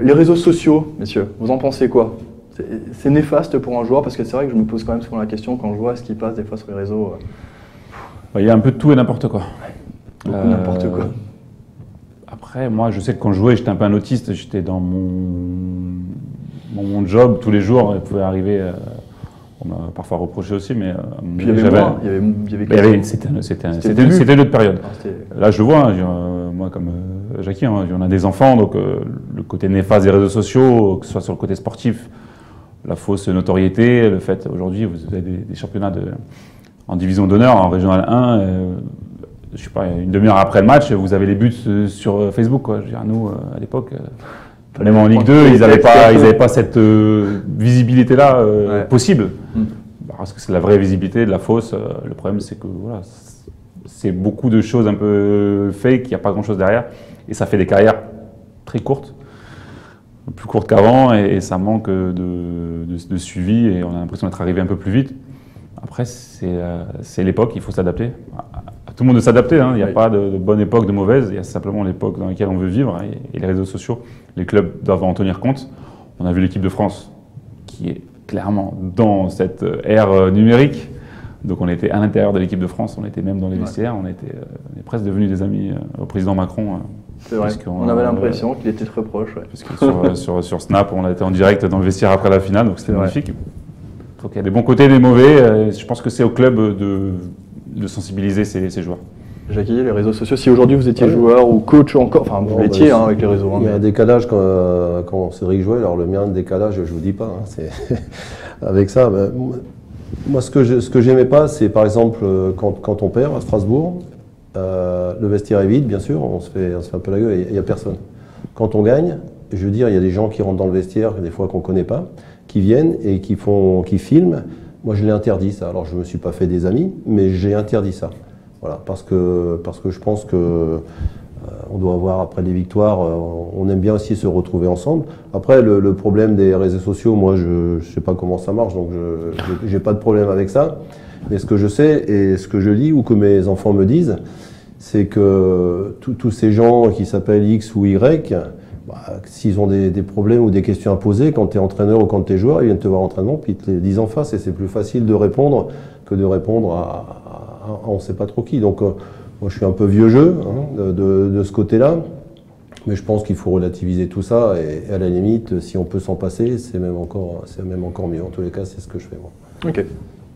Les réseaux sociaux, messieurs, vous en pensez quoi? C'est néfaste pour un joueur, parce que c'est vrai que je me pose quand même souvent la question quand je vois ce qui passe des fois sur les réseaux. Il y a un peu de tout et n'importe quoi. Beaucoup n'importe quoi. Après, moi, je sais que quand je jouais, j'étais un peu un autiste. J'étais dans mon job tous les jours. Il pouvait arriver, on m'a parfois reproché aussi, mais puis il y avait c'était une autre période. Là, je le vois, hein, moi comme Jackie, hein, on a des enfants, donc le côté néfaste des réseaux sociaux, que ce soit sur le côté sportif, la fausse notoriété, le fait aujourd'hui vous avez des championnats en division d'honneur, en régional 1, je sais pas, une demi-heure après le match, vous avez les buts sur Facebook, quoi. Je veux dire, nous, à l'époque, même en Ligue 2, ils n'avaient pas cette visibilité-là possible. Parce que c'est la vraie visibilité, de la fausse. Le problème, c'est que voilà, c'est beaucoup de choses un peu fake, il n'y a pas grand-chose derrière. Et ça fait des carrières très courtes, plus courtes qu'avant, et ça manque de suivi, et on a l'impression d'être arrivé un peu plus vite. Après, c'est l'époque, il faut s'adapter. Tout le monde doit s'adapter, hein. Il n'y a pas de bonne époque, de mauvaise, il y a simplement l'époque dans laquelle on veut vivre, et les réseaux sociaux, les clubs doivent en tenir compte. On a vu l'équipe de France qui est clairement dans cette ère numérique, donc on était à l'intérieur de l'équipe de France, on était même dans les vestiaires, on est presque devenus des amis au président Macron. C'est vrai, on avait l'impression qu'il était très proche. Parce que sur Snap, on a été en direct dans le vestiaire après la finale, donc c'était magnifique. Donc il y a des bons côtés et des mauvais. Je pense que c'est au club de sensibiliser ces joueurs. Jackie, les réseaux sociaux, si aujourd'hui vous étiez joueur ou coach encore, enfin vous l'étiez avec les réseaux. Il y a un décalage quand Cédric jouait, alors le mien, le décalage, je ne vous dis pas. Hein, avec ça, moi ce que j'aimais pas, c'est par exemple quand on perd à Strasbourg, le vestiaire est vide, bien sûr, on se fait un peu la gueule, il n'y a personne. Quand on gagne, je veux dire, il y a des gens qui rentrent dans le vestiaire, des fois qu'on ne connaît pas, qui viennent et qui filment. Moi, je l'ai interdit, ça. Alors, je ne me suis pas fait des amis, mais j'ai interdit ça. Voilà, parce que je pense que on doit avoir, après les victoires, on aime bien aussi se retrouver ensemble. Après, le problème des réseaux sociaux, moi, je ne sais pas comment ça marche, donc je n'ai pas de problème avec ça. Mais ce que je sais et ce que je lis ou que mes enfants me disent, c'est que tous ces gens qui s'appellent X ou Y, s'ils ont des problèmes ou des questions à poser, quand tu es entraîneur ou quand tu es joueur, ils viennent te voir en entraînement, puis ils te les disent en face, et c'est plus facile de répondre que de répondre à on ne sait pas trop qui. Donc moi je suis un peu vieux jeu de ce côté-là, mais je pense qu'il faut relativiser tout ça, et à la limite, si on peut s'en passer, c'est même encore mieux. En tous les cas, c'est ce que je fais moi. Ok.